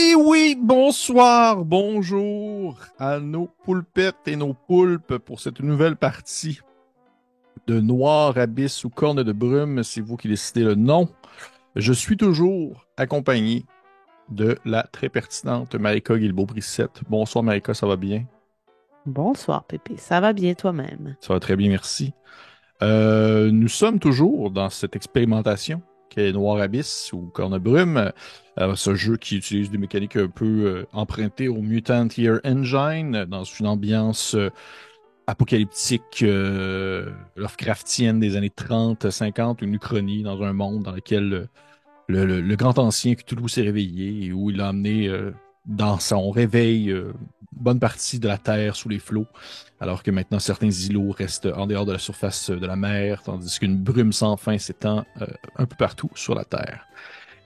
Et oui, bonsoir, bonjour à nos poulpettes et nos poulpes pour cette nouvelle partie de Noir, Abysse ou Corne de Brume, c'est vous qui décidez le nom. Je suis toujours accompagné de la très pertinente Marika Guilbeault-Brissette. Bonsoir Marika, ça va bien? Bonsoir, Pépé. Ça va bien toi-même? Ça va très bien, merci. Nous sommes toujours dans cette expérimentation qui est Noir Abyss ou Corne Brume. Ce jeu qui utilise des mécaniques un peu empruntées au Mutant Year Engine dans une ambiance apocalyptique, Lovecraftienne des années 30, 50, une uchronie dans un monde dans lequel le grand ancien Cthulhu s'est réveillé et où il a amené dans son réveil bonne partie de la Terre sous les flots, alors que maintenant certains îlots restent en dehors de la surface de la mer, tandis qu'une brume sans fin s'étend un peu partout sur la Terre.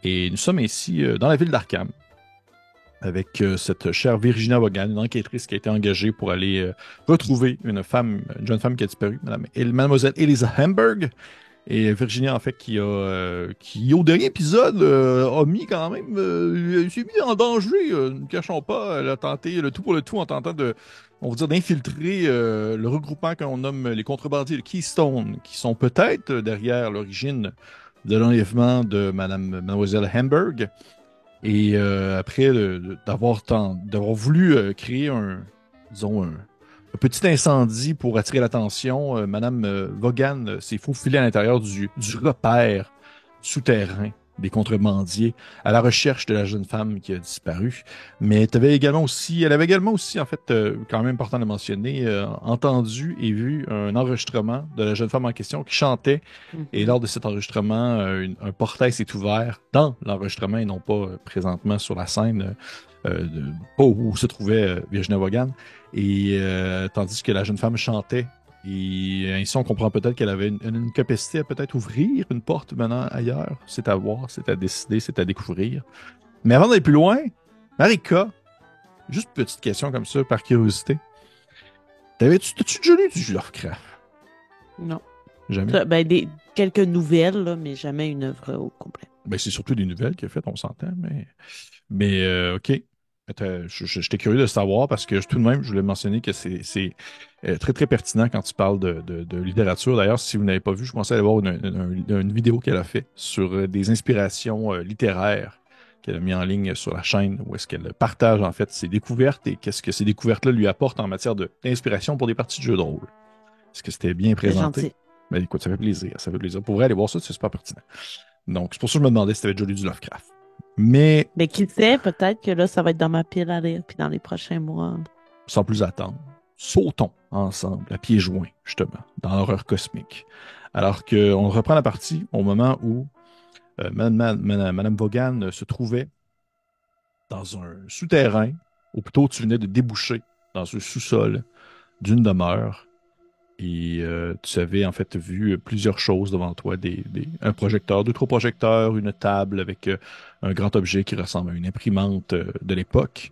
Et nous sommes ici dans la ville d'Arkham, avec cette chère Virginia Vaughan, une enquêtrice qui a été engagée pour aller retrouver une jeune femme qui a disparu, Mademoiselle Eliza Hamburg. Et Virginia, en fait, qui au dernier épisode, a mis quand même, elle s'est mis en danger, ne cachons pas. Elle a tenté le tout pour le tout en tentant on va dire, d'infiltrer le regroupement qu'on nomme les contrebandiers de Keystone, qui sont peut-être derrière l'origine de l'enlèvement de Mademoiselle Hamburg. Et après d'avoir voulu créer disons, un petit incendie pour attirer l'attention, Madame Vaughan s'est faufilée à l'intérieur du repère souterrain des contrebandiers à la recherche de la jeune femme qui a disparu. Mais elle avait également aussi, en fait, quand même important de mentionner, entendu et vu un enregistrement de la jeune femme en question qui chantait. Et Mhm. lors de cet enregistrement, un portail s'est ouvert dans l'enregistrement et non pas présentement sur la scène, pas où se trouvait Virginia Vaughan. Et tandis que la jeune femme chantait. Et ainsi, on comprend peut-être qu'elle avait une capacité à peut-être ouvrir une porte menant ailleurs. C'est à voir, c'est à décider, c'est à découvrir. Mais avant d'aller plus loin, Marika, juste une petite question comme ça, par curiosité. T'as-tu déjà lu du Lovecraft? Non. Jamais? Ben, quelques nouvelles, là, mais jamais une œuvre au complet. Ben, c'est surtout des nouvelles qu'il a faites, on s'entend, mais OK. J'étais curieux de savoir parce que tout de même, je voulais mentionner que c'est très, très pertinent quand tu parles de littérature. D'ailleurs, si vous n'avez pas vu, je pensais aller voir une vidéo qu'elle a fait sur des inspirations littéraires qu'elle a mis en ligne sur la chaîne où est-ce qu'elle partage en fait ses découvertes et qu'est-ce que ces découvertes-là lui apportent en matière d'inspiration pour des parties de jeux de rôle. Est-ce que c'était bien C'est présenté? gentil. Ben écoute, ça fait plaisir. Ça fait plaisir. Pour vrai, aller voir ça, c'est super pertinent. Donc, c'est pour ça que je me demandais si tu avais déjà lu du Lovecraft. Mais Mais qui sait, peut-être que là, ça va être dans ma pile à lire, puis dans les prochains mois. sans plus attendre, sautons ensemble, à pieds joints, justement, dans l'horreur cosmique. Alors qu'on reprend la partie au moment où Madame Vaughan se trouvait dans un souterrain, ou plutôt tu venais de déboucher dans un sous-sol d'une demeure. Et tu avais en fait vu plusieurs choses devant toi, un projecteur, deux, trois projecteurs, une table avec un grand objet qui ressemble à une imprimante de l'époque,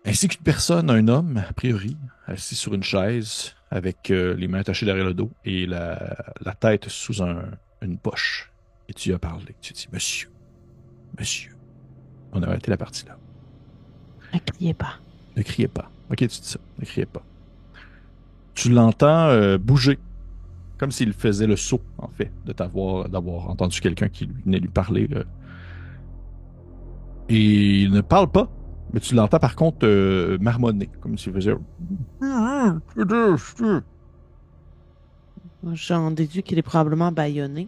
ainsi qu'une personne, un homme, a priori, assis sur une chaise, avec les mains attachées derrière le dos et la tête sous une poche. Et tu y as parlé. Tu dis, monsieur, monsieur. On a arrêté la partie là. Ne criez pas. Ne criez pas. Ok, tu dis ça. Ne criez pas. Tu l'entends bouger, comme s'il faisait le saut, en fait, d'avoir entendu quelqu'un qui venait lui parler. Et il ne parle pas, mais tu l'entends par contre marmonner, comme s'il faisait. J'en déduis qu'il est probablement bâillonné.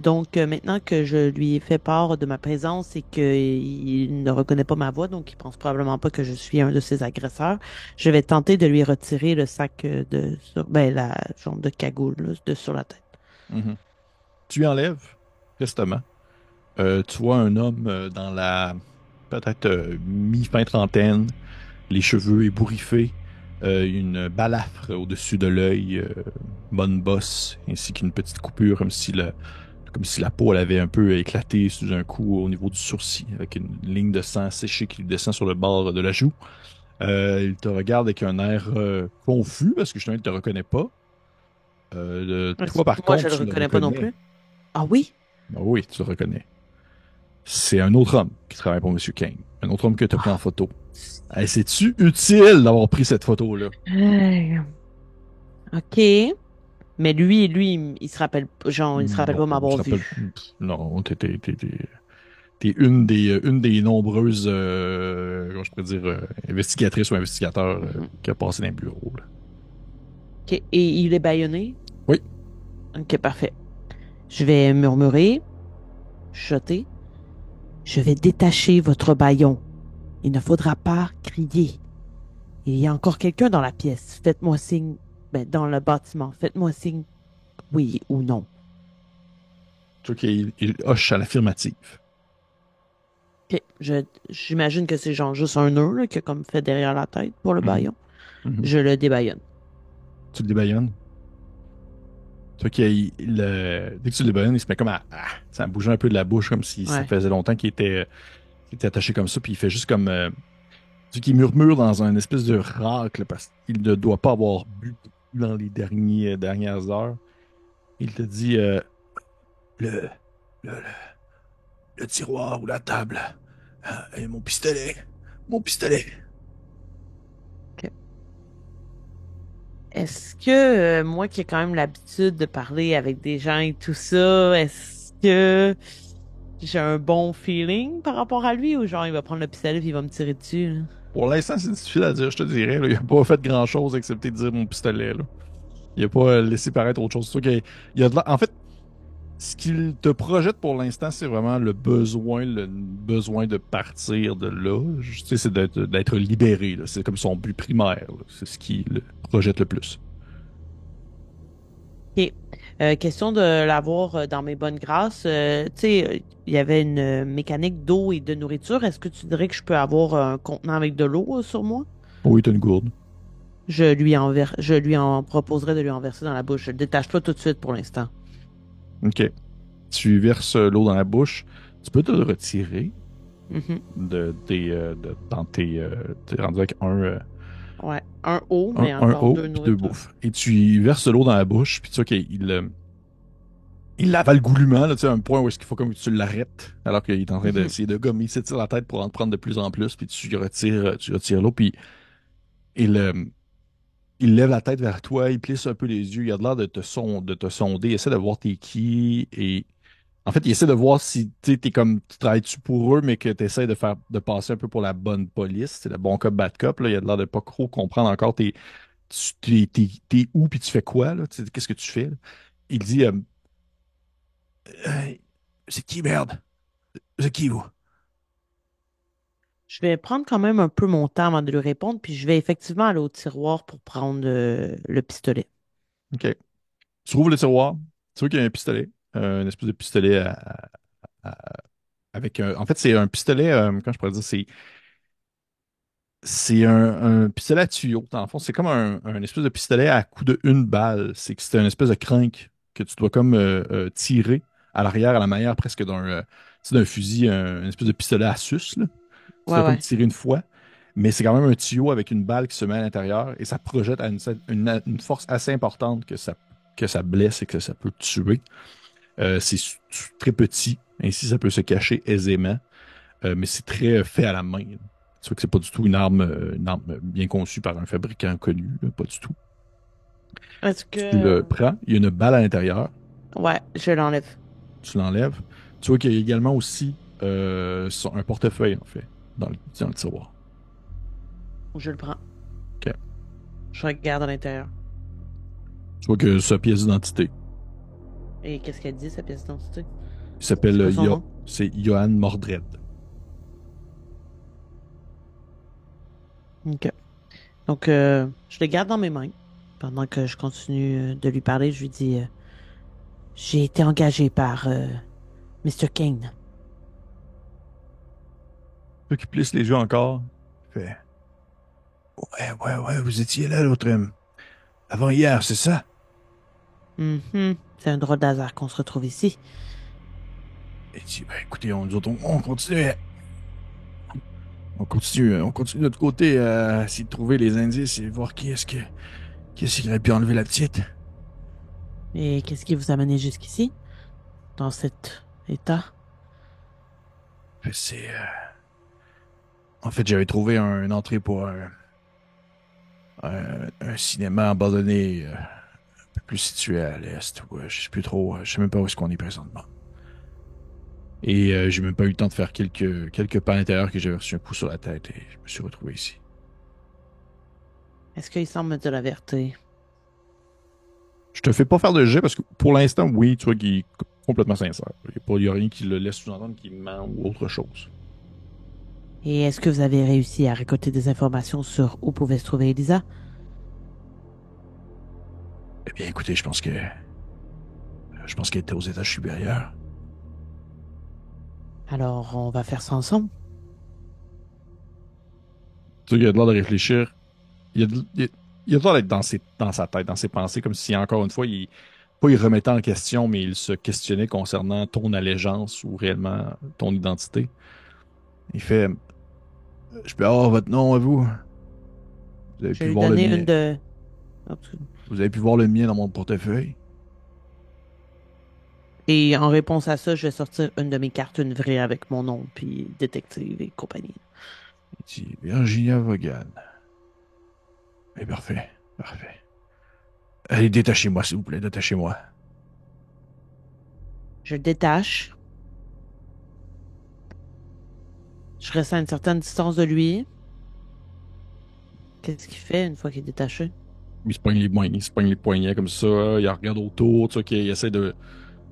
Donc, maintenant que je lui ai fait part de ma présence et qu'il ne reconnaît pas ma voix, donc il pense probablement pas que je suis un de ses agresseurs, je vais tenter de lui retirer le sac ben, la genre de cagoule là, de sur la tête. Mhm. Tu lui enlèves, prestement. Tu vois un homme dans la peut-être mi-fin trentaine, les cheveux ébouriffés, une balafre au-dessus de l'œil, bonne bosse, ainsi qu'une petite coupure comme si la peau elle avait un peu éclaté sous un coup au niveau du sourcil, avec une ligne de sang séchée qui descend sur le bord de la joue. Il te regarde avec un air confus parce que justement il ne te reconnaît pas. Toi, par Moi, contre, je le tu le reconnais pas non reconnais. plus. Ah oui? Ah oui, tu le reconnais. C'est un autre homme qui travaille pour Monsieur Kane. Un autre homme que tu as pris en photo. Hey, c'est-tu utile d'avoir pris cette photo-là? Euh, OK. Mais lui, il se rappelle, genre, il se rappelle Non, pas je m'avoir te rappelle. vu. Non, t'es une des nombreuses, comment je pourrais dire, investigatrices ou investigateurs Mhm. qui a passé dans le bureau, là. OK. Et il est bâillonné? Oui, OK, parfait. Je vais murmurer, chuchoter. Je vais détacher votre bâillon. Il ne faudra pas crier. Il y a encore quelqu'un dans la pièce. Faites-moi signe. Ben, dans le bâtiment. Faites-moi signe, oui ou non. tu vois qu'il hoche à l'affirmative. OK. J'imagine que c'est genre juste un nœud là, qu'il a comme fait derrière la tête pour le Mhm, bâillon. mhm. Je le débaillonne. Tu le débaillonnes. Tu vois dès que tu le débaillonnes, il se met comme ça bouger un peu de la bouche, comme si ça Ouais. faisait longtemps qu'il était attaché comme ça, puis il fait juste comme, tu vois qu'il murmure dans un espèce de racle, parce qu'il ne doit pas avoir bu beaucoup dans les dernières heures. Il te dit, le, le, le tiroir ou la table. Et mon pistolet. Mon pistolet. OK. Est-ce que moi qui ai quand même l'habitude de parler avec des gens et tout ça, est-ce que j'ai un bon feeling par rapport à lui ou genre il va prendre le pistolet et il va me tirer dessus, là? Pour l'instant, c'est difficile à dire, je te dirais, là. Il n'a pas fait grand-chose excepté de dire mon pistolet, là. Il n'a pas laissé paraître autre chose. C'est sûr qu'il y a en fait, ce qu'il te projette pour l'instant, c'est vraiment le besoin de partir de là. Tu sais, c'est d'être libéré, là. C'est comme son but primaire, là. C'est ce qui le projette le plus. OK. Question de l'avoir dans mes bonnes grâces. Tu sais, il y avait une mécanique d'eau et de nourriture. Est-ce que tu dirais que je peux avoir un contenant avec de l'eau sur moi? Oui, t'as une gourde. Je lui en proposerai de lui en verser dans la bouche. Je le détache pas tout de suite pour l'instant. OK. Tu verses l'eau dans la bouche. Tu peux te le retirer Mhm. dans t'es rendu avec Ouais. Un eau, mais un encore haut deux puis deux nourritures. bouffes. Et tu verses l'eau dans la bouche, puis tu vois il l'avale goulûment, là, tu sais, à un point où est-ce qu'il faut comme que tu l'arrêtes, alors qu'il est en train Mhm. d'essayer de gommer, il s'étire la tête pour en prendre de plus en plus, puis tu retires l'eau, puis il, euh, il lève la tête vers toi, il plisse un peu les yeux, il a l'air de te sonder, il essaie de voir t'es qui, et en fait, il essaie de voir si t'es comme, tu travailles-tu pour eux, mais que tu essaies de passer un peu pour la bonne police, c'est le bon cop, bad cop, là, il a l'air de pas trop comprendre encore t'es où, puis tu fais quoi, là, tu sais, qu'est-ce que tu fais, là? Il dit, Hey, c'est qui, merde? C'est qui, vous? Je vais prendre quand même un peu mon temps avant de lui répondre, puis je vais effectivement aller au tiroir pour prendre le pistolet. OK. Tu ouvres le tiroir, tu vois qu'il y a un pistolet, une espèce de pistolet à- avec un. En fait, c'est un pistolet, comment je pourrais dire, c'est un pistolet à tuyau. Dans le fond, c'est comme un espèce de pistolet à coup de une balle. C'est que c'est un espèce de crank que tu dois comme tirer à l'arrière à la manière presque d'un fusil, une espèce de pistolet à sus, là. Tu Ouais, dois comme ouais. tirer une fois, mais c'est quand même un tuyau avec une balle qui se met à l'intérieur et ça projette à une force assez importante que ça blesse et que ça peut tuer. Très petit, ainsi ça peut se cacher aisément, mais c'est très fait à la main, là. Tu vois que c'est pas du tout une arme bien conçue par un fabricant connu, là, pas du tout. Est-ce Tu le que... prends, il y a une balle à l'intérieur, Ouais, je l'enlève. tu l'enlèves. Tu vois qu'il y a également aussi un portefeuille, en fait, dans le tiroir. Je le prends. OK. Je regarde à l'intérieur. Tu vois que sa pièce d'identité, Et qu'est-ce qu'elle dit, sa pièce d'identité? il C'est s'appelle quoi son nom? c'est Johan Mordred. OK. Donc, je le garde dans mes mains. Pendant que je continue de lui parler, je lui dis, j'ai été engagé par Mr. Kane. Tu vois qu'il plisse les yeux encore. Il fait ouais, vous étiez là l'autre avant hier, c'est ça? Mhm. C'est un drôle d'hasard qu'on se retrouve ici. Et il dit, ben écoutez, nous autres, on continue. On continue de notre côté à essayer de trouver les indices et voir qui est-ce qui aurait pu enlever la petite. Et qu'est-ce qui vous a mené jusqu'ici, dans cet état? C'est... En fait, j'avais trouvé une entrée pour un cinéma abandonné, un peu plus situé à l'est. Ouais, je sais plus trop, je sais même pas où est-ce qu'on est présentement. Et j'ai même pas eu le temps de faire quelques pas à l'intérieur que j'avais reçu un coup sur la tête et je me suis retrouvé ici. Est-ce qu'il semble me dire la vérité? Je te fais pas faire de jet parce que pour l'instant, oui, tu vois qu'il est complètement sincère. Il y a rien qui le laisse sous-entendre qu'il ment ou autre chose. Et est-ce que vous avez réussi à récolter des informations sur où pouvait se trouver Elisa? Eh bien, écoutez, je pense qu'elle était aux étages supérieurs. Alors, on va faire ça ensemble. Tu sais, il a l'air de réfléchir. Il a, il a l'air d'être dans sa tête, dans ses pensées, comme si, encore une fois, pas il remettait en question, mais il se questionnait concernant ton allégeance ou réellement ton identité. Il fait, je peux avoir votre nom à vous? Vous avez Je pu vais lui voir le donner une mien. de... Vous avez pu voir le mien dans mon portefeuille? Et en réponse à ça, je vais sortir une de mes cartes, une vraie avec mon nom, puis détective et compagnie. Il dit, Virginia Vaughan. Eh, parfait, parfait. Allez, détachez-moi, s'il vous plaît, détachez-moi. Je le détache. Je reste à une certaine distance de lui. Qu'est-ce qu'il fait une fois qu'il est détaché? Il se poigne les poignets comme ça, il regarde autour, tu sais, qu'il essaie de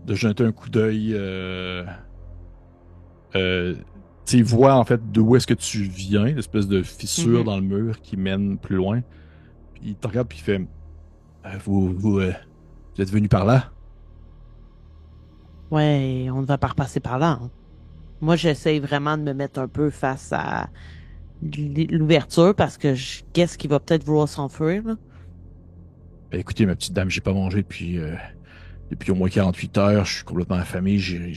jeter un coup d'œil. Tu sais, il voit en fait d'où est-ce que tu viens, l'espèce de fissure Mhm. dans le mur qui mène plus loin. Puis il te regarde puis il fait vous êtes venu par là? Ouais, on ne va pas repasser par là, hein. Moi, j'essaye vraiment de me mettre un peu face à l'ouverture parce que qu'est-ce qu'il va peut-être vouloir s'enfuir, là? Ben, écoutez, ma petite dame, j'ai pas mangé depuis au moins 48 heures, je suis complètement affamé, j'ai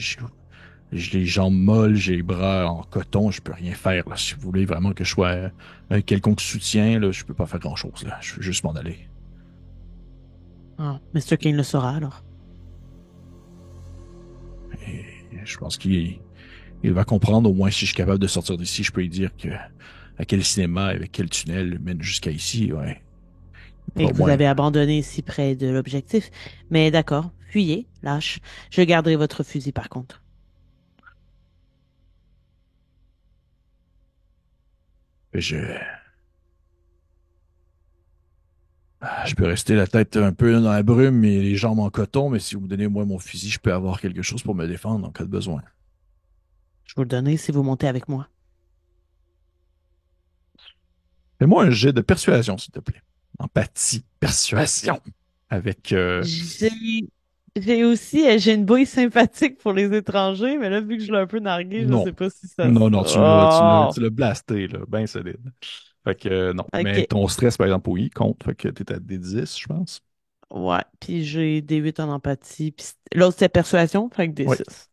les jambes molles, j'ai les bras en coton, je peux rien faire là. Si vous voulez vraiment que je sois un quelconque soutien, là, je peux pas faire grand-chose là. Je veux juste m'en aller. Ah, Mr. King le saura alors. Et je pense il va comprendre au moins si je suis capable de sortir d'ici, je peux lui dire que à quel cinéma, avec quel tunnel mène jusqu'à ici, ouais. Il Et pourra au que vous moins. avez abandonné si près de l'objectif. Mais d'accord, fuyez, lâche. Je garderai votre fusil par contre. Je, je peux rester la tête un peu dans la brume et les jambes en coton, mais si vous me donnez moi mon fusil, je peux avoir quelque chose pour me défendre en cas de besoin. Je vous le donnerai si vous montez avec moi. Fais-moi un jet de persuasion, s'il te plaît. Empathie, persuasion. Avec. J'ai j'ai aussi j'ai une bouille sympathique pour les étrangers, mais là, vu que je l'ai un peu nargué, je Non. sais pas si ça... Non, Oh! tu l'as blasté, là, bien solide. Fait que non. Mais OK. ton stress, par exemple, oui, compte. Fait que t'es à des 10, je pense. Ouais. Puis j'ai des 8 en empathie. Puis l'autre, c'était persuasion, fait que des Oui. 6.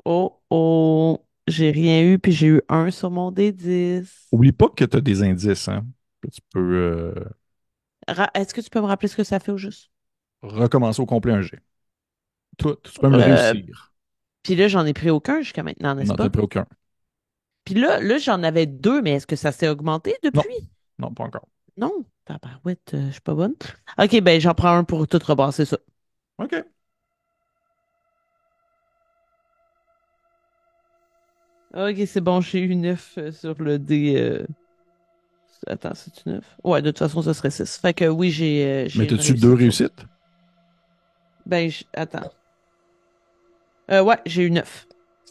Oh, oh. J'ai rien eu, puis j'ai eu un sur mon D10. Oublie pas que t'as des indices, hein. Que tu peux Est-ce que tu peux me rappeler ce que ça fait au juste? recommencer au complet un jet. Toi, tu peux me le Euh, réussir. Puis là, j'en ai pris aucun jusqu'à maintenant, n'est-ce Non, t'as pas? pris aucun. Puis là, j'en avais deux, mais est-ce que ça s'est augmenté Non, depuis? non, pas encore. Non. Tabarouette, je suis pas bonne. OK, ben j'en prends un pour tout rebrasser ça. OK. OK, c'est bon, j'ai eu 9 sur le dé. Attends, c'est-tu 9? Ouais, de toute façon, ce serait 6. Fait que oui, Mais j'ai une t'as-tu deux réussite sur 10. réussites? Ben, attends. Ouais, j'ai eu 9.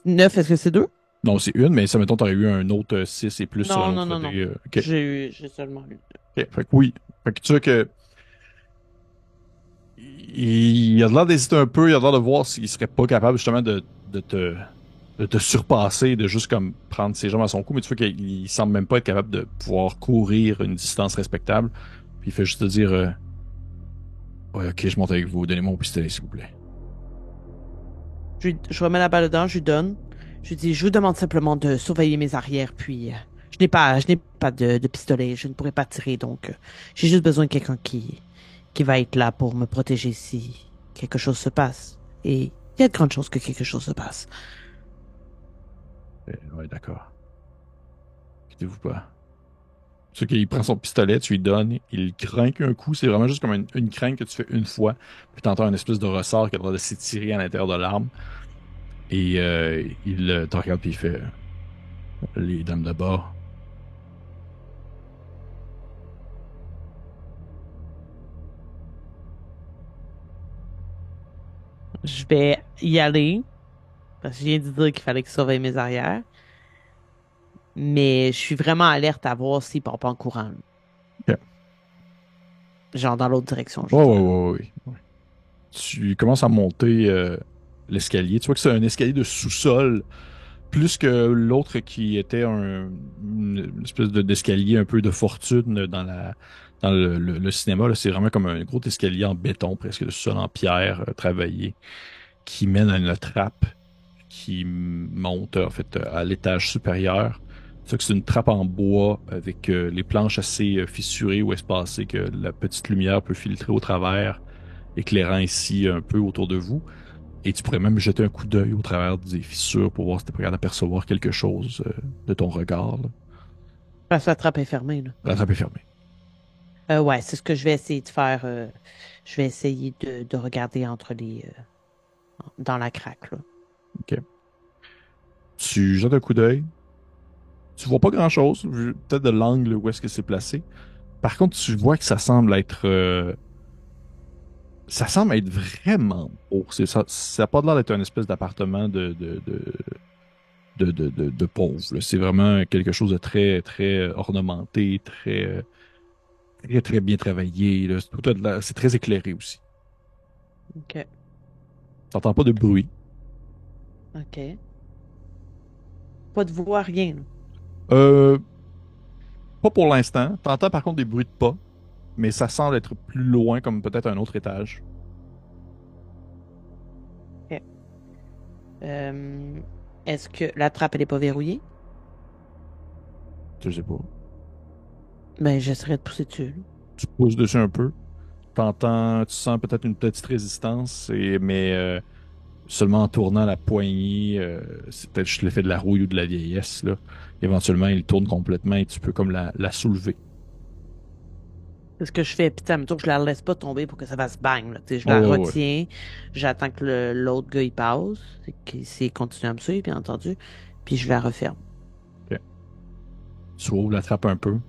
9, est-ce que c'est 2? Non, c'est une, mais ça, mettons, t'aurais eu un autre 6 et plus sur Non, un non, autre non, non. dé. OK. J'ai seulement eu. OK. Fait que oui. Fait que tu sais que il a l'air d'hésiter un peu, il a l'air de voir s'il serait pas capable justement de te surpasser, de juste comme prendre ses jambes à son cou, mais tu vois qu'il semble même pas être capable de pouvoir courir une distance respectable. Puis il fait juste te dire ouais, ok, je monte avec vous, donnez-moi mon pistolet, s'il vous plaît. Je remets la balle dedans, je lui donne. Je lui dis, je vous demande simplement de surveiller mes arrières, puis je n'ai pas de pistolet, je ne pourrai pas tirer, donc j'ai juste besoin de quelqu'un qui va être là pour me protéger si quelque chose se passe. Et Il y a de grandes chances que quelque chose se passe. Ouais, d'accord. Inquiétez-vous pas. C'est qu'il prend son pistolet, tu lui donnes, il craque un coup, c'est vraiment juste comme une crainte que tu fais une fois, puis t'entends une espèce de ressort qui est en train de s'étirer à l'intérieur de l'arme, et il te regarde puis il fait les dames de bas. Je vais y aller, parce que je viens de dire qu'il fallait que je surveille mes arrières, mais je suis vraiment alerte à voir s'il part pas en courant, là. Ok. Genre dans l'autre direction, je Ouais, veux ouais, dire. ouais, ouais, ouais. Tu commences à monter l'escalier. Tu vois que c'est un escalier de sous-sol, plus que l'autre qui était une espèce d'escalier un peu de fortune dans le cinéma. Là, c'est vraiment comme un gros escalier en béton, presque de sous-sol en pierre travaillé, qui mène à une trappe qui monte en fait à l'étage supérieur. C'est que c'est une trappe en bois avec les planches assez fissurées ou espacées que la petite lumière peut filtrer au travers, éclairant ici un peu autour de vous. Et tu pourrais même jeter un coup d'œil au travers des fissures pour voir si tu es capable d'apercevoir quelque chose de ton regard, là. Parce que la trappe est fermée, là. La trappe est fermée. Ouais, c'est ce que je vais essayer de faire. Je vais essayer de regarder entre dans la craque, là. OK. Tu jettes un coup d'œil. Tu vois pas grand-chose, peut-être de l'angle où est-ce que c'est placé. Par contre, tu vois que ça semble être vraiment beau. Ça a pas l'air d'être une espèce d'appartement de pauvre, là. C'est vraiment quelque chose de très, très ornementé, très, très bien travaillé, là. C'est très éclairé aussi. OK. T'entends pas de bruit. OK. Pas de voix, rien, là. Euh, Pas pour l'instant. T'entends par contre des bruits de pas, mais ça semble être plus loin, comme peut-être un autre étage. OK. Euh, Est-ce que la trappe, elle est pas verrouillée? Je sais pas. Ben, j'essaierai de pousser dessus, là. Tu pousses dessus un peu. Tu sens peut-être une petite résistance, mais seulement en tournant la poignée, c'est peut-être juste l'effet de la rouille ou de la vieillesse, là. Éventuellement, il tourne complètement et tu peux comme la soulever. C'est ce que je fais. Puis, mettons que je la laisse pas tomber pour que ça fasse bang, là. Tu sais, je Oh, la ouais, ouais. retiens. J'attends que l'autre gars, il passe. Qu'il continue à me suivre, bien entendu. Puis, je la referme. Ok. Tu ouvres la trappe un peu.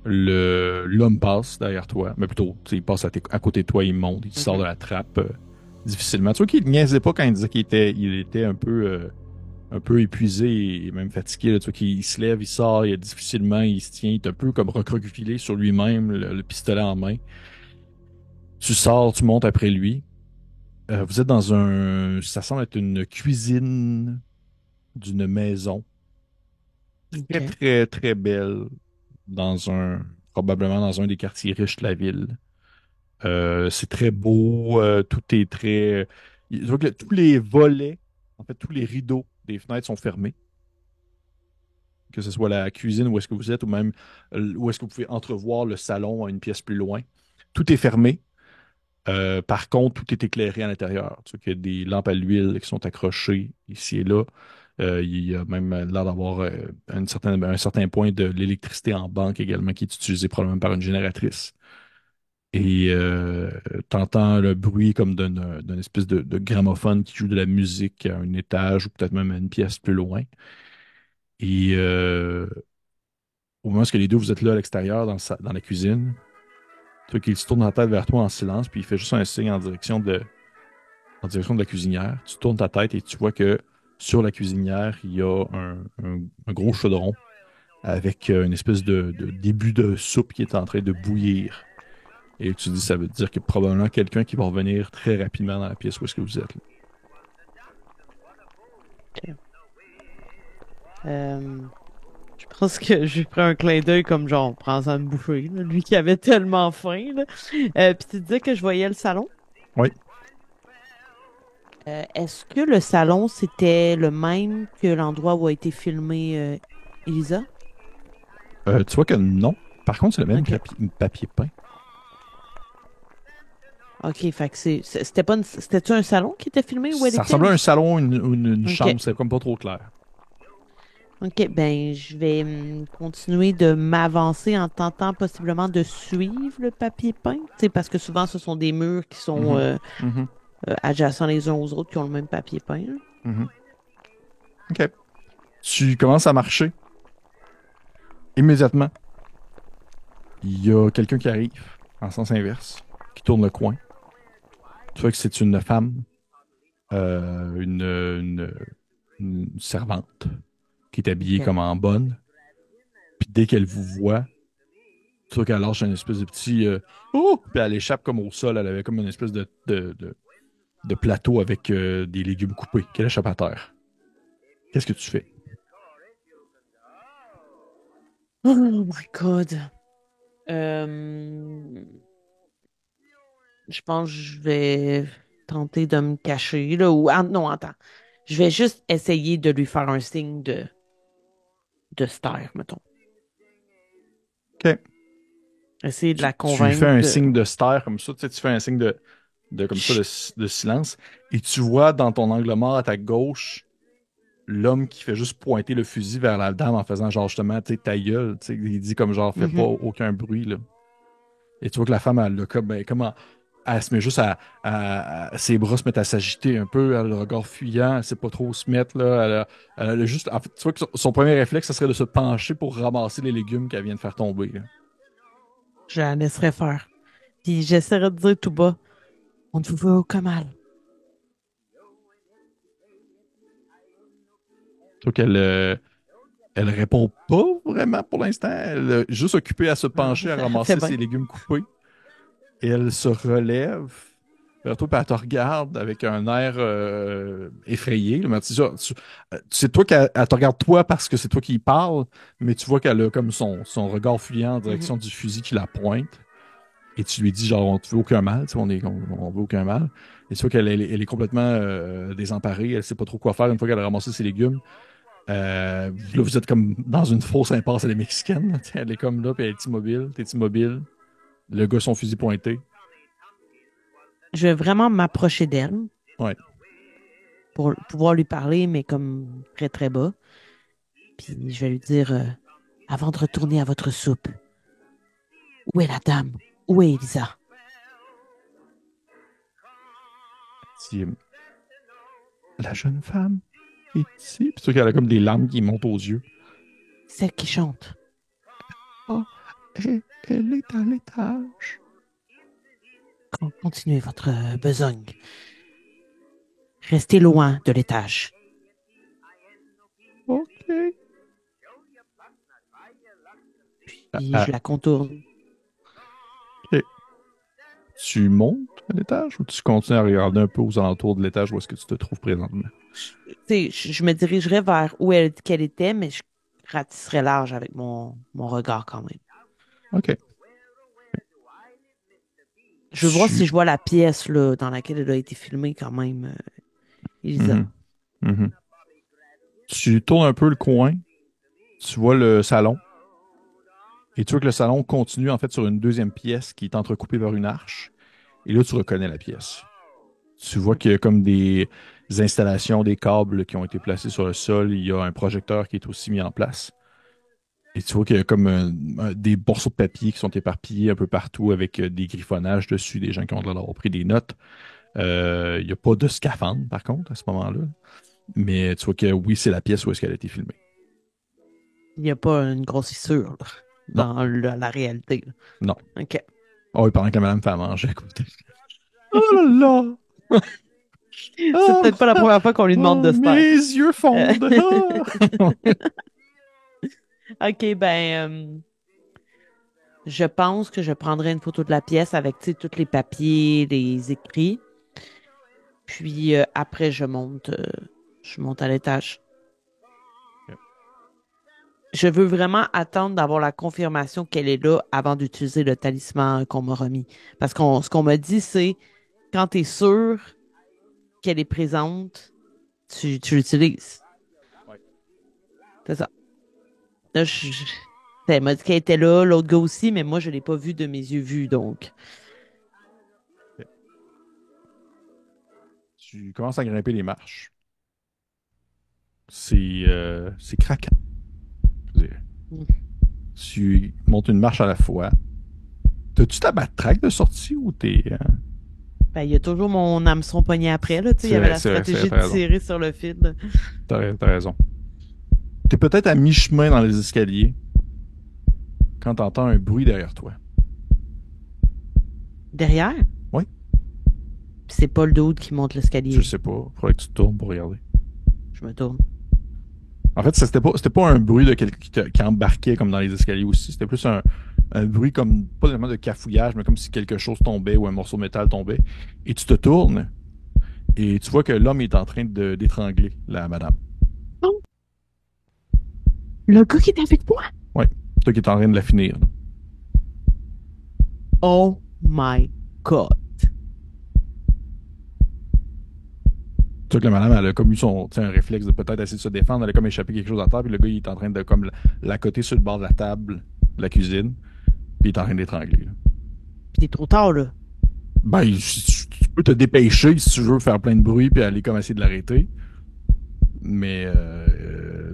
L'homme passe derrière toi, mais plutôt, tu sais, il passe à côté de toi, il monte, il sort de Mhm. la trappe difficilement. Tu vois qu'il niaisait pas quand il disait qu'il était un peu épuisé et même fatigué, là. Tu vois qu'il se lève, il sort, il difficilement, il se tient, il est un peu comme recroquevillé sur lui-même, le pistolet en main. Tu sors, tu montes après lui. Vous êtes ça semble être une cuisine d'une maison très, OK. très, très belle probablement dans un des quartiers riches de la ville. C'est très beau, tout est très. Je vois que tous les volets, en fait, tous les rideaux des fenêtres sont fermés, que ce soit la cuisine où est-ce que vous êtes, ou même où est-ce que vous pouvez entrevoir le salon à une pièce plus loin. Tout est fermé. Par contre, tout est éclairé à l'intérieur. Tu vois qu'il y a des lampes à l'huile qui sont accrochées ici et là. Il y a même l'air d'avoir un certain point de l'électricité en banque également qui est utilisé probablement par une génératrice. Et t'entends le bruit comme d'une espèce de gramophone qui joue de la musique à un étage ou peut-être même à une pièce plus loin. Et au moment où les deux vous êtes là à l'extérieur dans la cuisine, tu vois qu'il se tourne la tête vers toi en silence, puis il fait juste un signe en direction de la cuisinière. Tu tournes ta tête et tu vois que sur la cuisinière, il y a un gros chaudron avec une espèce de début de soupe qui est en train de bouillir. Et tu dis, ça veut dire que probablement quelqu'un qui va revenir très rapidement dans la pièce où est-ce que vous êtes, là. OK. Euh, je pense que j'ai pris un clin d'œil comme genre, prends ça à me bouffer, là, lui qui avait tellement faim, là. Puis tu disais que je voyais le salon. Oui. Est-ce que le salon, c'était le même que l'endroit où a été filmé Elisa? Tu vois que non. Par contre, c'est le même OK. papier peint. OK, fait que c'était pas c'était-tu un salon qui était filmé où elle Ça était ressemblait ou à un salon, une OK. chambre, c'est comme pas trop clair. OK, ben je vais continuer de m'avancer en tentant possiblement de suivre le papier peint, tu sais, parce que souvent ce sont des murs qui sont Mhm. Mhm. adjacents les uns aux autres qui ont le même papier peint, là. Mhm. OK. Tu commences à marcher. Immédiatement, il y a quelqu'un qui arrive en sens inverse, qui tourne le coin. Tu vois que c'est une femme, une servante, qui est habillée OK. comme en bonne. Puis dès qu'elle vous voit, tu vois qu'elle lâche une espèce de petit oh! Puis elle échappe comme au sol. Elle avait comme une espèce de plateau avec des légumes coupés qu'elle échappe à terre. Qu'est-ce que tu fais? Oh my God. Euh, je pense que je vais tenter de me cacher, là, ou, non, attends. Je vais juste essayer de lui faire un signe de se taire, mettons. OK. Essayer de la Tu lui fais convaincre un de... signe de stare comme ça, tu sais, tu fais un signe comme ça Chut. de silence. Et tu vois dans ton angle mort à ta gauche l'homme qui fait juste pointer le fusil vers la dame en faisant genre justement, tu sais, ta gueule, tu sais, il dit comme genre, fais pas Mhm. aucun bruit, là. Et tu vois que la femme, elle, le comme, ben, comment, elle se met juste ses bras se mettent à s'agiter un peu, elle a le regard fuyant, elle sait pas trop où se mettre, là. Elle a juste, en fait, tu vois que son premier réflexe, ça serait de se pencher pour ramasser les légumes qu'elle vient de faire tomber, là. Je la laisserai faire. Puis j'essaierai de dire tout bas, on ne vous veut aucun mal. Tu vois qu'elle, elle répond pas vraiment pour l'instant. Elle est juste occupée à se Ah, pencher, à elle fait ramasser bien. ses légumes coupés. Et elle se relève vers toi, puis elle te regarde avec un air effrayé. Mais c'est toi qu'elle elle te regarde toi parce que c'est toi qui y parle, mais tu vois qu'elle a comme son regard fuyant en Mhm. direction du fusil qui la pointe. Et tu lui dis genre on te veut aucun mal, tu sais, on veut aucun mal. Et tu vois qu'elle elle est complètement désemparée, elle sait pas trop quoi faire une fois qu'elle a ramassé ses légumes. Là, vous êtes comme dans une fausse impasse, elle est mexicaine, là, tu sais, elle est comme là, puis elle est immobile, t'es immobile. Le gars, son fusil pointé. Je vais vraiment m'approcher d'elle Ouais. pour pouvoir lui parler, mais comme très très bas. Puis je vais lui dire, avant de retourner à votre soupe, où est la dame? Où est Elisa? Si, la jeune femme est ici. Puis tu vois qu'elle a comme des larmes qui montent aux yeux. Celle qui chante. Ah, elle est à l'étage. Continuez votre besogne. Restez loin de l'étage. OK. Puis Ah, je la contourne. OK. Tu montes à l'étage ou tu continues à regarder un peu aux alentours de l'étage où est-ce que tu te trouves présentement? Tu sais, je me dirigerai vers où elle qu'elle était, mais je ratisserai large avec mon regard quand même. OK. Je veux voir si Tu... je vois la pièce là, dans laquelle elle a été filmée quand même, Elisa. Mhm, mhm. Tu tournes un peu le coin, tu vois le salon, et tu vois que le salon continue en fait sur une deuxième pièce qui est entrecoupée par une arche. Et là, tu reconnais la pièce. Tu vois qu'il y a comme des installations, des câbles qui ont été placés sur le sol. Il y a un projecteur qui est aussi mis en place. Et tu vois qu'il y a comme des morceaux de papier qui sont éparpillés un peu partout avec des griffonnages dessus, des gens qui ont l'air d'avoir pris des notes. Il n'y a pas de scaphandre, par contre, à ce moment-là. Mais tu vois que oui, c'est la pièce où est-ce qu'elle a été filmée. Il n'y a pas une grosse fissure là, Non, dans la réalité, là. non. OK. Oh, oui, pendant que la madame fait à manger à côté. Oh là là! C'est Ah, peut-être pas la ah, première fois qu'on lui demande ah, de se taire. mes yeux Euh, fondent. Ah! OK, ben, je pense que je prendrai une photo de la pièce avec, tu sais, tous les papiers, les écrits. Puis après, je monte à l'étage. Je veux vraiment attendre d'avoir la confirmation qu'elle est là avant d'utiliser le talisman qu'on m'a remis. Parce qu'on ce qu'on m'a dit, c'est quand tu es sûr qu'elle est présente, tu l'utilises. Ouais. C'est ça. Là, elle m'a dit qu'elle était là, l'autre gars aussi, mais moi, je ne l'ai pas vue de mes yeux vus, donc. Tu commences à grimper les marches. C'est craquant, je dirais. Hmm. Tu montes une marche à la fois. T'as-tu ta backtrack de sortie ou t'es. Ben, il y a toujours mon hameçon pogné après, là. Tu sais, il y avait la C'est vrai, stratégie t'as de raison. tirer sur le fil. T'as raison. T'es peut-être à mi-chemin dans les escaliers quand t'entends un bruit derrière toi. Derrière, Oui, puis c'est pas le dude qui monte je l'escalier. sais pas. Faudrait que tu te tournes pour regarder. Je me tourne. En fait, c'était pas un bruit de quelqu'un qui embarquait comme dans les escaliers aussi. C'était plus un bruit comme, pas vraiment de cafouillage, mais comme si quelque chose tombait ou un morceau de métal tombait. Et tu te tournes et tu vois que l'homme est en train d'étrangler la madame. Oh, le gars qui est avec moi. Ouais. Toi qui est en train de la finir, là. Oh my God. Tu vois que la madame, elle a comme eu son, tu sais, un réflexe de peut-être essayer de se défendre, elle a comme échappé quelque chose à terre, puis le gars, il est en train de comme la coter sur le bord de la table de la cuisine, puis il est en train d'étrangler, là. Puis c'est trop tard, là. Ben, tu peux te dépêcher si tu veux faire plein de bruit puis aller comme essayer de l'arrêter. Mais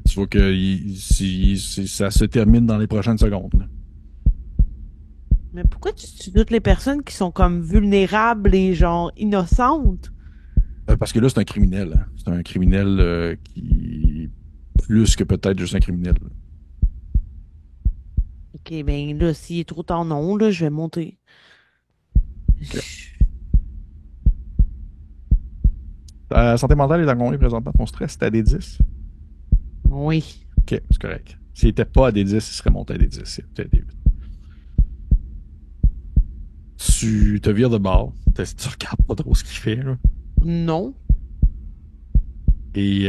tu vois que ça se termine dans les prochaines secondes, là. Mais pourquoi tu doutes les personnes qui sont comme vulnérables et genre innocentes? Parce que là, c'est un criminel, hein. C'est un criminel qui plus que peut-être juste un criminel. Ok, ben là, s'il est trop tard, non, là, je vais monter. Ok. Ta santé mentale est à combien présentement? Ton stress, c'est à des 10? Oui. Ok, c'est correct. S'il était pas à des 10, il serait monté à des 10. C'est peut-être des 8. Tu te vires de bord. Tu regardes pas trop ce qu'il fait, là. Non. Et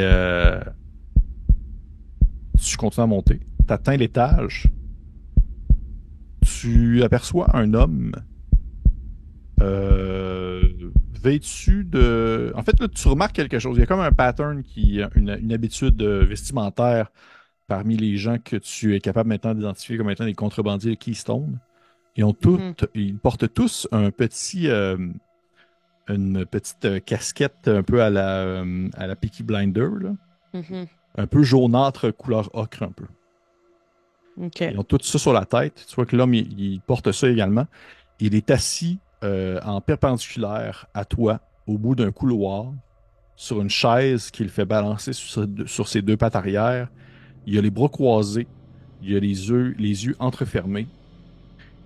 tu continues à monter. Tu atteins l'étage. Tu aperçois un homme euh, vêtu de... En fait, là, tu remarques quelque chose. Il y a comme un pattern, une habitude vestimentaire parmi les gens que tu es capable maintenant d'identifier comme étant des contrebandiers de Keystone. Mhm, Ils portent tous une petite casquette un peu à la Peaky Blinder, là. mhm. Un peu jaunâtre, couleur ocre un peu. OK. Ils ont tout ça sur la tête. Tu vois que l'homme, il porte ça également. Il est assis en perpendiculaire à toi, au bout d'un couloir, sur une chaise qu'il fait balancer sur ses deux pattes arrière. Il a les bras croisés, il a les yeux entrefermés.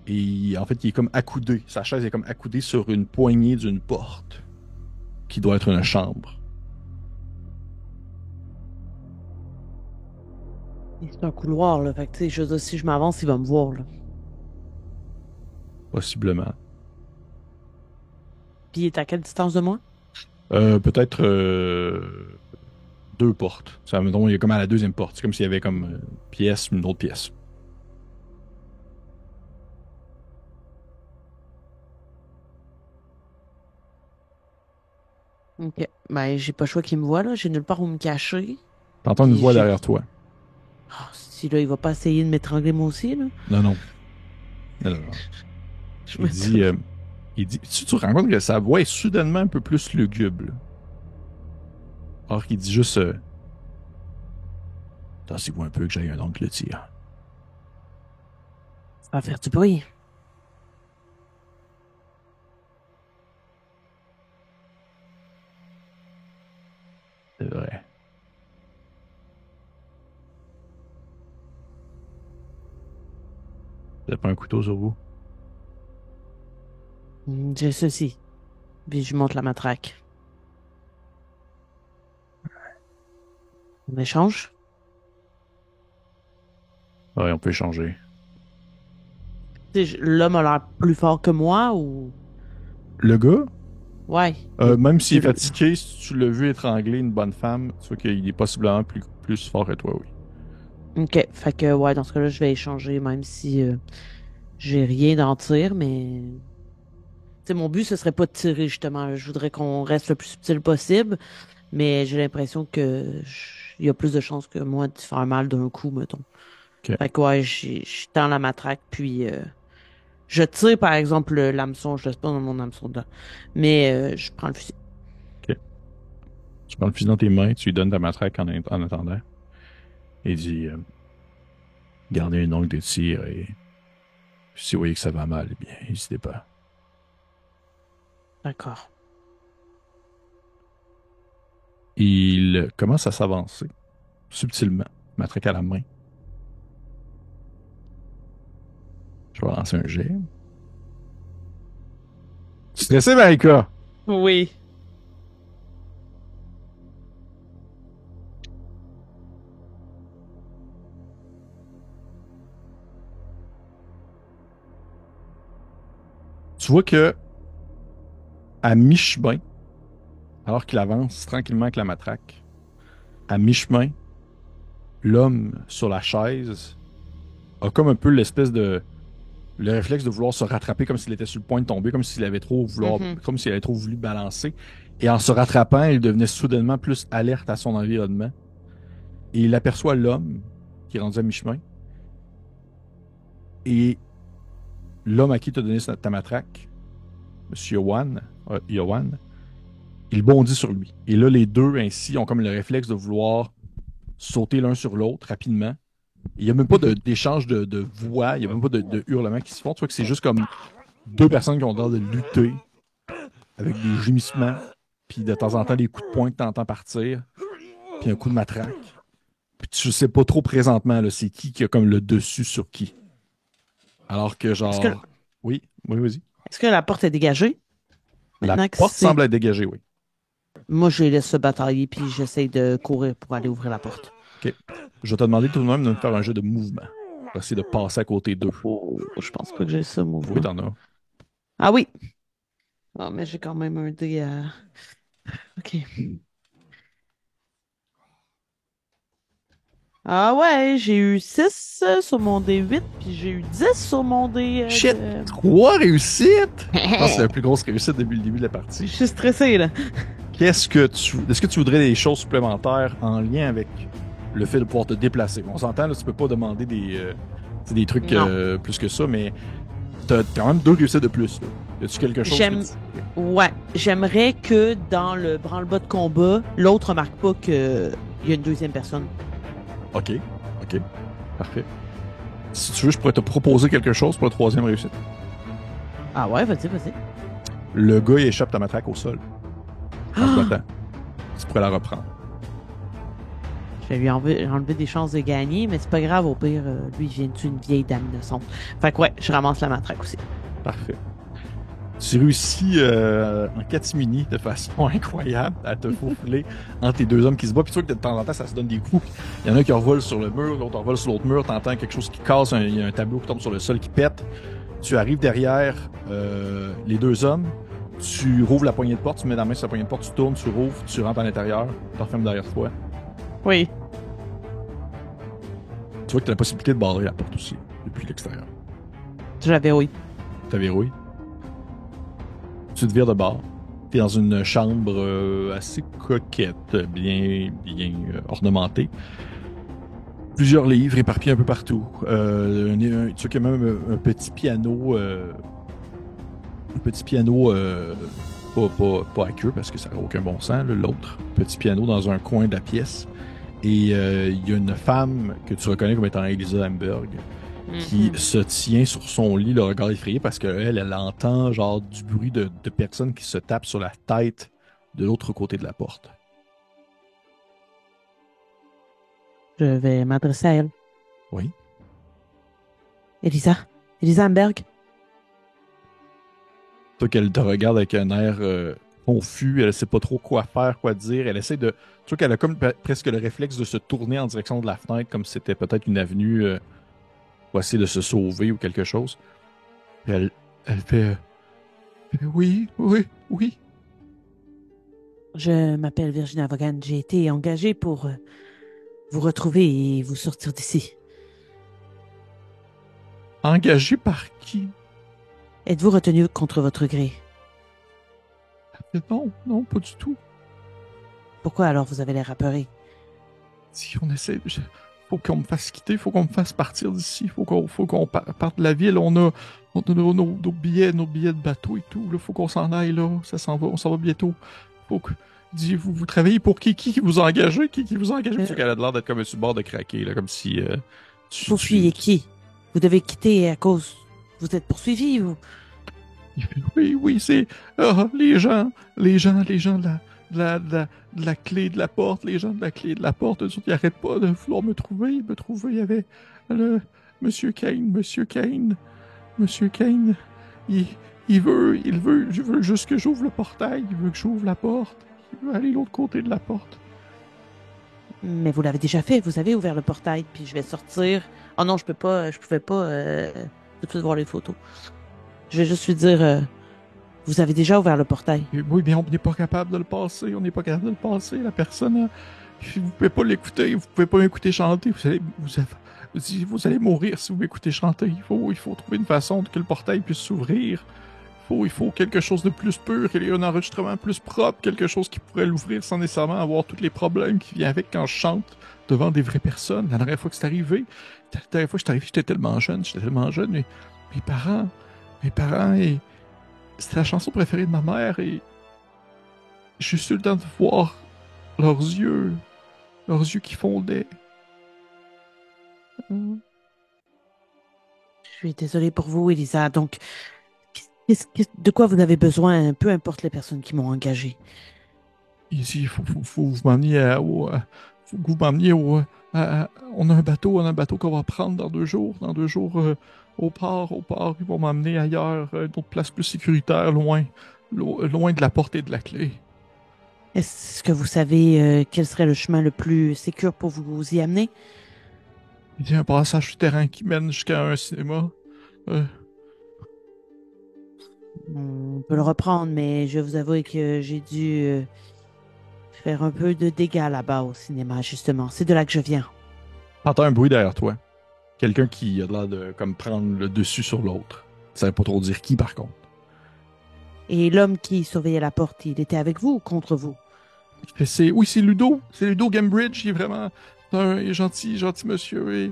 Et en fait, il est comme accoudé. Sa chaise est comme accoudée sur une poignée d'une porte, qui doit être une chambre. Et c'est un couloir, là. Fait que, tu sais, je veux dire, si je m'avance, il va me voir, là. Possiblement. Puis il est à quelle distance de moi? Peut-être deux portes. Ça, mettons, il est comme à la deuxième porte. C'est comme s'il y avait comme une pièce, une autre pièce. OK. Ben, j'ai pas le choix qu'il me voit, là. J'ai nulle part où me cacher. T'entends une Puis voix j'ai... derrière toi. Ah, si, là, il va pas essayer de m'étrangler moi aussi, là. Non, non. Non, non, non. Je Il me dit, tourne. euh, tu te rends compte que sa voix est soudainement un peu plus lugubre, là. Alors qu'il dit juste, attendez-vous un peu que j'aille un oncle le tir. Ça va faire du bruit. C'est vrai. Vous avez pas un couteau sur vous? J'ai ceci. Puis je monte la matraque. On échange? Ouais, on peut échanger. Tu sais, l'homme a l'air plus fort que moi ou... Le gars, Ouais. même s'il est De- fatigué, si tu l'as vu étrangler une bonne femme, tu vois qu'il est possiblement plus fort que toi, oui. OK. Fait que, ouais, dans ce cas-là, je vais échanger, même si j'ai rien d'en tir, mais... Tu sais, mon but, ce serait pas de tirer, justement. Je voudrais qu'on reste le plus subtil possible, mais j'ai l'impression que il y a plus de chances que moi de faire mal d'un coup, mettons. Ok. Fait que, ouais, je tends la matraque, puis je tire, par exemple, l'hameçon. Je laisse pas dans mon hameçon dedans. Mais je prends le fusil. Ok. Tu prends le fusil dans tes mains, tu lui donnes ta matraque en attendant. Et il dit gardez un ongle de tir et si vous voyez que ça va mal, eh bien, n'hésitez pas. D'accord. Il commence à s'avancer, subtilement, matraque à la main. Je vais lancer un jet. Tu es stressé, Marika? Oui. Tu vois que, à mi-chemin, alors qu'il avance tranquillement avec la matraque, à mi-chemin, l'homme sur la chaise a comme un peu l'espèce de le réflexe de vouloir se rattraper comme s'il était sur le point de tomber, comme s'il avait trop Mhm. comme s'il avait trop voulu balancer. Et en se rattrapant, il devenait soudainement plus alerte à son environnement. Et il aperçoit l'homme qui est rendu à mi-chemin. Et l'homme à qui tu as donné ta matraque, Monsieur Yowan, il bondit sur lui. Et là, les deux, ainsi, ont comme le réflexe de vouloir sauter l'un sur l'autre rapidement. Il n'y a même pas d'échange de voix, il n'y a même pas de hurlements qui se font. Tu vois que c'est juste comme deux personnes qui ont l'air de lutter avec des gémissements, puis de temps en temps des coups de poing que tu entends partir, puis un coup de matraque. Puis tu sais pas trop présentement, là, c'est qui a comme le dessus sur qui. Alors que Est-ce que, genre... Oui, oui, vas-y. est-ce que la porte est dégagée? La Maintenant que porte c'est. semble être dégagée, oui. Moi, je les laisse se batailler, puis j'essaie de courir pour aller ouvrir la porte. OK. Je vais te demander tout de même de me faire un jeu de mouvement. Pour essayer de passer à côté d'eux. Oh, je pense pas que j'ai ça, Oui, mouvement. t'en as. Ah oui! Ah, mais j'ai quand même un dé à. OK. Ah ouais, j'ai eu 6 sur mon D8, puis j'ai eu 10 sur mon D Shit! Trois réussites! Je pense que c'est la Je plus grosse réussite depuis le début de la partie. suis stressée, là. Est-ce que tu voudrais des choses supplémentaires en lien avec le fait de pouvoir te déplacer? On s'entend, là, tu peux pas demander des trucs Non. plus que ça, mais t'as quand même deux réussites de plus. Là. Y a-tu quelque chose J'aime. Ouais, j'aimerais que dans le branle-bas de combat, l'autre remarque pas qu'il y a une deuxième personne. Ok, ok, parfait. Si tu veux, je pourrais te proposer quelque chose pour la troisième réussite. Ah ouais, vas-y, vas-y. Le gars, il échappe ta matraque au sol en se Ah! battant. Tu pourrais la reprendre. Je vais lui enlever des chances de gagner, mais c'est pas grave, au pire, lui, il vient d'une vieille dame innocente. Fait que ouais, je ramasse la matraque aussi. Parfait. Tu réussis en catimini de façon incroyable à te faufiler entre les deux hommes qui se battent. Puis tu vois que de temps en temps, ça se donne des coups. Il y en a un qui revole sur le mur, l'autre revole sur l'autre mur. T'entends quelque chose qui casse, il y a un tableau qui tombe sur le sol qui pète. Tu arrives derrière les deux hommes. Tu rouvres la poignée de porte, tu mets la main sur la poignée de porte, tu tournes, tu rouvres, tu rentres à l'intérieur, tu refermes derrière toi. Oui. Tu vois que tu as la possibilité de barrer la porte aussi, depuis l'extérieur. J'avais oui. Tu verrouilles. Tu te vires de bord. Tu es dans une chambre assez coquette, bien ornementée. Plusieurs livres éparpillés un peu partout. Tu vois qu'il y a même un petit piano. Pas à queue parce que ça n'a aucun bon sens, là, l'autre. Petit piano dans un coin de la pièce. Et il y a une femme que tu reconnais comme étant Elisa Amberg qui se tient sur son lit, le regard effrayé, parce qu'elle entend genre du bruit de personnes qui se tapent sur la tête de l'autre côté de la porte. Je vais m'adresser à elle. Oui. Elisa. Elisa Amberg. Toi qu'elle te regarde avec un air confus, elle sait pas trop quoi faire, quoi dire. Elle essaie de... Tu vois qu'elle a comme presque le réflexe de se tourner en direction de la fenêtre, comme si c'était peut-être une avenue pour essayer de se sauver ou quelque chose. Puis elle fait... oui, oui, oui. Je m'appelle Virginia Vaughan. J'ai été engagée pour vous retrouver et vous sortir d'ici. Engagé par qui? Êtes-vous retenu contre votre gré? Non, non, pas du tout. Pourquoi alors vous avez l'air apeuré? Si on essaie... Faut qu'on me fasse quitter, faut qu'on me fasse partir d'ici, faut qu'on parte de la ville. On a nos billets de bateau et tout. Là, faut qu'on s'en aille là. Ça s'en va, on s'en va bientôt. Il dit, vous travaillez pour qui vous a engagé? Qui vous a engagé? Parce qu'elle a l'air d'être comme sur le bord de craquer, là, comme si Poursuivez qui? Vous devez quitter à cause. Vous êtes poursuivi, vous. Il fait, oui, oui, c'est les gens de la clé de la porte, les gens de la clé de la porte, eux autres, ils n'arrêtent pas de vouloir me trouver. Il y avait le Monsieur Kane, Monsieur Kane, il, je veux juste que j'ouvre le portail, il veut que j'ouvre la porte, il veut aller de l'autre côté de la porte. Mais vous l'avez déjà fait. Vous avez ouvert le portail, puis je vais sortir. Oh non, je peux pas. Je pouvais pas tout de suite voir les photos. Je vais juste lui dire. Vous avez déjà ouvert le portail. Et oui, mais on n'est pas capable de le passer, on n'est pas capable de le passer, la personne, vous pouvez pas l'écouter, vous pouvez pas m'écouter chanter, vous allez mourir si vous m'écoutez chanter. Il faut trouver une façon que le portail puisse s'ouvrir. Il faut quelque chose de plus pur, un enregistrement plus propre, quelque chose qui pourrait l'ouvrir sans nécessairement avoir tous les problèmes qui viennent avec quand je chante devant des vraies personnes. La dernière fois que c'est arrivé, la dernière fois que c'est arrivé, j'étais tellement jeune, mais mes parents, et c'était la chanson préférée de ma mère, et j'ai juste eu le temps de voir leurs leurs yeux qui fondaient. Je suis désolée pour vous, Elisa. Donc, de quoi vous avez besoin, peu importe les personnes qui m'ont engagé. Ici, faut vous m'emmener faut que vous m'emmeniez on a un bateau qu'on va prendre dans 2 jours. Dans 2 jours, au port, ils vont m'emmener ailleurs, une autre place plus sécuritaire, loin de la portée de la clé. Est-ce que vous savez quel serait le chemin le plus sécur pour vous y amener? Il y a un passage souterrain qui mène jusqu'à un cinéma. Euh, On peut le reprendre, mais je vais vous avouer que j'ai dû faire un peu de dégâts là-bas au cinéma, justement. C'est de là que je viens. T'entends un bruit derrière toi. Quelqu'un qui a l'air de comme prendre le dessus sur l'autre. Ça veut pas trop dire qui, par contre. Et l'homme qui surveillait la porte, il était avec vous ou contre vous? Oui, c'est Ludo. C'est Ludo Gambridge. Il est vraiment gentil monsieur. Et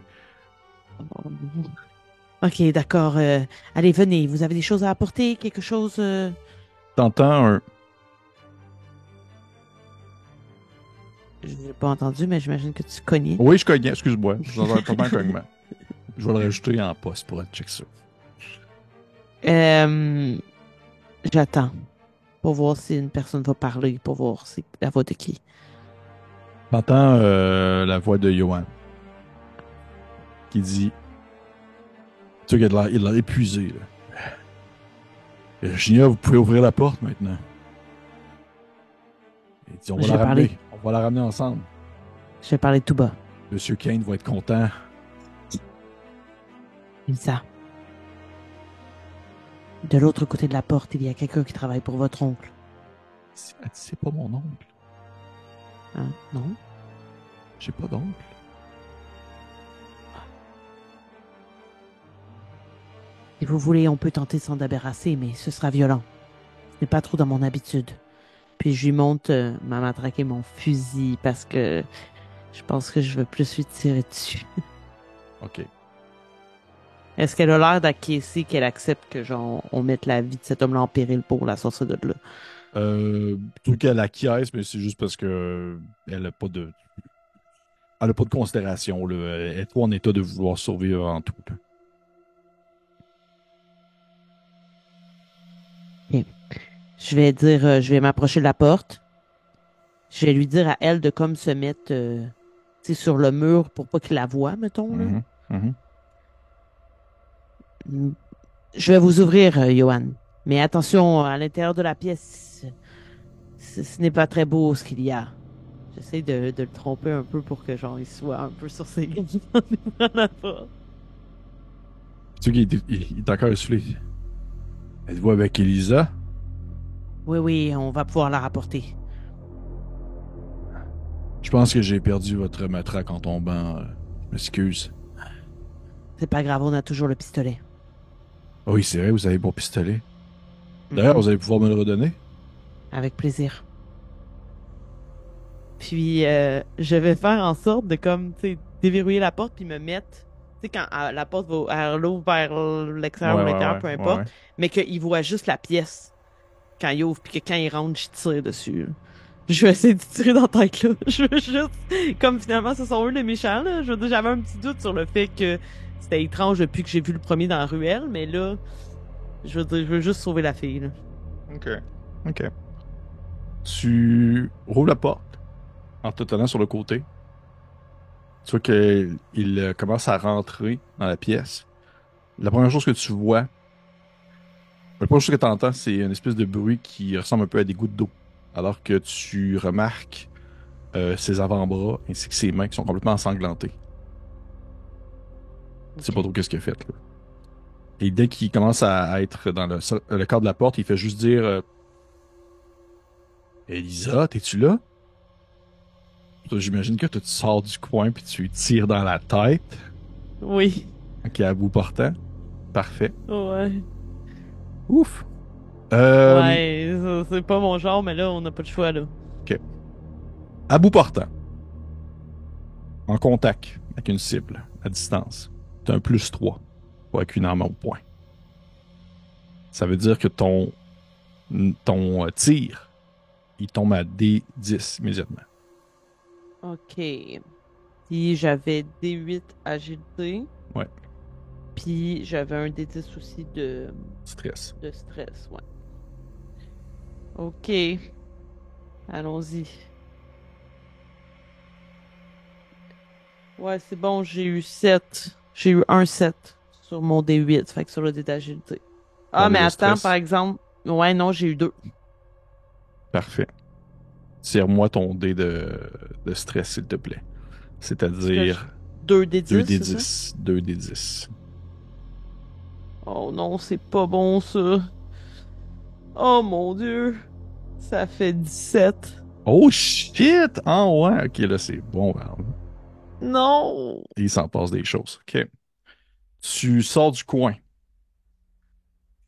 Ok, d'accord. Allez, venez. Vous avez des choses à apporter? Quelque chose? t'entends un. Je n'ai pas entendu, mais j'imagine que tu cognais. Oui, je cognais, excuse-moi. J'entends un cognement. Je vais le rajouter en poste pour être check ça. Euh, J'attends pour voir si une personne va parler, pour voir c'est la voix de qui. T'entends la voix de Johan qui dit. Tu sais qu'il il a l'air épuisé, là. Ginia, vous pouvez ouvrir la porte maintenant. Il dit, Je vais parler. On va la ramener ensemble. Je vais parler tout bas. Monsieur Kane va être content. Lisa. De l'autre côté de la porte, il y a quelqu'un qui travaille pour votre oncle. C'est pas mon oncle. Hein? Non? J'ai pas d'oncle. Si vous voulez, on peut tenter de s'en débarrasser, mais ce sera violent. Ce n'est pas trop dans mon habitude. Puis je lui monte ma matraque et mon fusil parce que je pense que je veux plus lui tirer dessus. OK. Est-ce qu'elle a l'air d'acquiescer qu'elle accepte que genre on mette la vie de cet homme-là en péril pour la sortir de là? Plutôt qu'elle acquiesce, mais c'est juste parce que elle a pas de considération, là. Elle est pas en état de vouloir survivre en tout, là. Ok. Je vais m'approcher de la porte. Je vais lui dire à elle de comme se mettre tu sais, sur le mur pour pas qu'il la voie, mettons, là. Mhm, mhm. Je vais vous ouvrir, Johan. Mais attention, à l'intérieur de la pièce, ce n'est pas très beau ce qu'il y a. J'essaie de le tromper un peu pour que genre il soit un peu sur ses gardes en ouvrant la porte. Tu sais qu'il est encore essoufflé. Êtes-vous avec Elisa? Oui, oui, on va pouvoir la rapporter. Je pense que j'ai perdu votre matraque en tombant. Je m'excuse. C'est pas grave, on a toujours le pistolet. Oui, c'est vrai, vous avez bon pistolet. D'ailleurs, vous allez pouvoir me le redonner? Avec plaisir. Puis, je vais faire en sorte de comme, tu sais, déverrouiller la porte puis me mettre, tu sais, quand la porte va, elle ouvre vers l'extérieur ou l'intérieur, peu importe, mais qu'il voit juste la pièce quand il ouvre puis que quand il rentre, je tire dessus. Là. Je vais essayer de tirer dans ta tête, là. Je veux juste... Comme finalement, ce sont eux les méchants, là. Je veux dire, j'avais un petit doute sur le fait que c'était étrange depuis que j'ai vu le premier dans la ruelle, mais là, je veux dire, je veux juste sauver la fille, là. OK. OK. Tu rouvres la porte en te tenant sur le côté. Tu vois qu'il commence à rentrer dans la pièce. La première chose que tu vois, la première chose que tu entends, c'est une espèce de bruit qui ressemble un peu à des gouttes d'eau. Alors que tu remarques ses avant-bras ainsi que ses mains qui sont complètement ensanglantés. Tu sais Ok. pas trop qu'est-ce qu'il a fait, là. Et dès qu'il commence à être dans le cadre de la porte, il fait juste dire Elisa, t'es-tu là? Toi, j'imagine que toi, tu sors du coin puis tu lui tires dans la tête. Oui. Ok, à bout portant. Parfait. Ouais. Ouf. Euh, Ouais, c'est pas mon genre, mais là, on n'a pas de choix, là. ok. À bout portant. En contact avec une cible, à distance. T'as un +3 pour avec une arme au point. Ça veut dire que ton tir, il tombe à D10 immédiatement. OK. Puis j'avais D8 agilité, Ouais, puis j'avais un D10 aussi stress. de stress, ouais. OK. Allons-y. Ouais, c'est bon, j'ai eu 7. J'ai eu un 7 sur mon D8, fait que sur le dé d'agilité. Ton Ah, dé mais de attends, par stress. exemple. Ouais, non, j'ai eu 2. Parfait. Tire-moi ton dé de stress, s'il te plaît. Est-ce que C'est-à-dire 2 D10, c'est ça? 2d10. 2d10. Oh non, c'est pas bon, ça. Oh mon Dieu. Ça fait 17. Oh shit! Ah ouais, ok, là c'est bon. Non! Il s'en passe des choses. Ok. Tu sors du coin.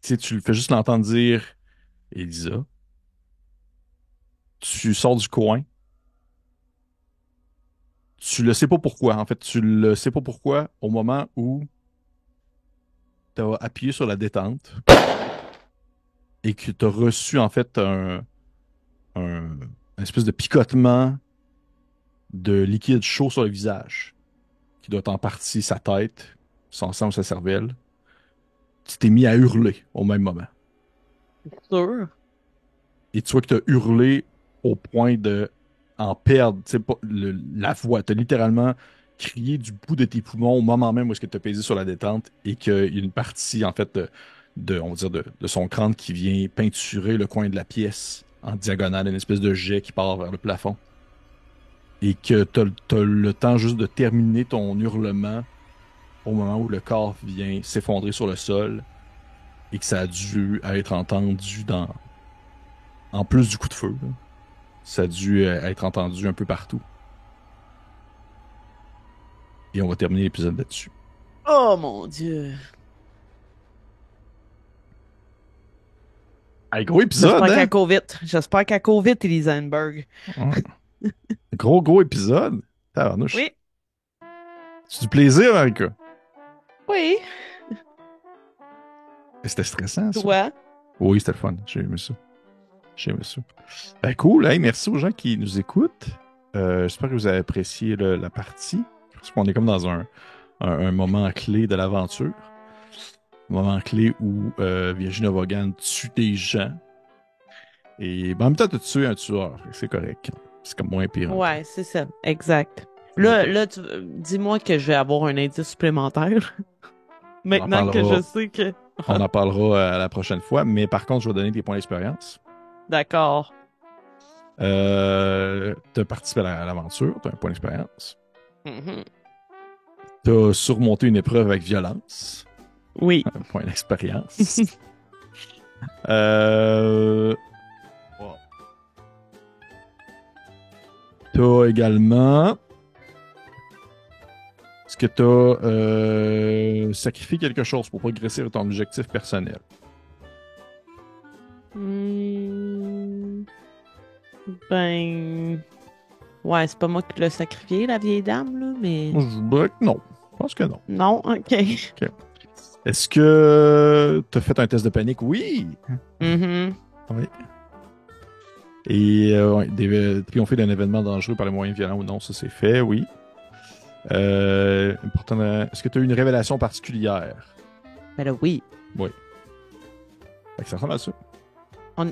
Tu sais, tu le fais juste l'entendre dire Elisa. Tu sors du coin. Tu le sais pas pourquoi. En fait, tu le sais pas pourquoi au moment où tu as appuyé sur la détente et que tu as reçu en fait un espèce de picotement de liquide chaud sur le visage qui doit être en partie sa tête, son sang ou sa cervelle. Tu t'es mis à hurler au même moment. Sûr? Et tu vois que tu as hurlé au point de en perdre, tu sais, pas, la voix. Tu as littéralement crié du bout de tes poumons au moment même où est-ce que tu as pesé sur la détente et qu'il y a une partie, en fait, on va dire de son crâne qui vient peinturer le coin de la pièce en diagonale, une espèce de jet qui part vers le plafond. Et que t'as le temps juste de terminer ton hurlement au moment où le corps vient s'effondrer sur le sol et que ça a dû être entendu en plus du coup de feu, là. Ça a dû être entendu un peu partout. Et on va terminer l'épisode là-dessus. Oh mon Dieu. Hey, gros épisode, J'espère hein? qu'elle court vite. J'espère qu'elle court vite, Elisenberg. Ouais. Gros épisode. Tabarnouche. Oui. C'est du plaisir, Marika. Oui. C'était stressant, ça. Toi. Oui, c'était le fun. J'ai aimé ça. J'ai aimé ça. Ben, cool. Hey, merci aux gens qui nous écoutent. J'espère que vous avez apprécié la partie. Parce qu'on est comme dans un moment clé de l'aventure. Un moment clé où Virginia Vaughan tue des gens. Et ben, en même temps, tu tues un tueur. C'est correct. C'est comme moins pire un peu. Ouais, c'est ça. Exact. Fait que, Là, dis-moi que je vais avoir un indice supplémentaire. on en Maintenant que parlera, je sais que... on en parlera la prochaine fois. Mais par contre, je vais donner tes points d'expérience. D'accord. Tu as participé à l'aventure, tu as un point d'expérience. Mhm. Tu as surmonté une épreuve avec violence, Oui. un point d'expérience. euh, tu as également. Est-ce que tu as sacrifié quelque chose pour progresser vers ton objectif personnel? Hmm, Ben... Ouais, c'est pas moi qui l'ai sacrifié, la vieille dame, là, mais... Je dirais que non. Je pense que non. Non, ok. Ok. Est-ce que tu as fait un test de panique? Oui. Mhm. Oui. Et ouais, triompher d'un événement dangereux par les moyens violents ou non, ça c'est fait, oui. Important, est-ce que tu as eu une révélation particulière? Ben là, oui. Oui. Fait que ça ressemble à ça.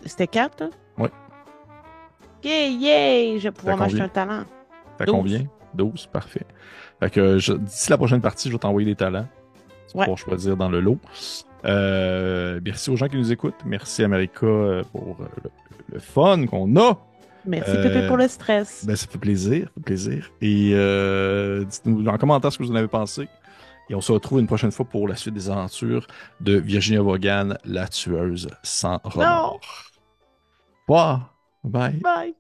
C'était 4, là? Oui. Yay, yay! Je vais T'as pouvoir m'acheter combien? un talent. T'as 12. combien? 12, parfait. Fait que d'ici la prochaine partie, je vais t'envoyer des talents. Tu vas Ouais. pouvoir choisir dans le lot. Merci aux gens qui nous écoutent. Merci America pour le fun qu'on a. Merci, Pépé, Euh, pour le stress. ben, ça fait plaisir, ça fait plaisir. Et dites-nous en commentaire ce que vous en avez pensé. Et on se retrouve une prochaine fois pour la suite des aventures de Virginia Vaughan, la tueuse sans remords. Non! Au revoir. Bye. Bye!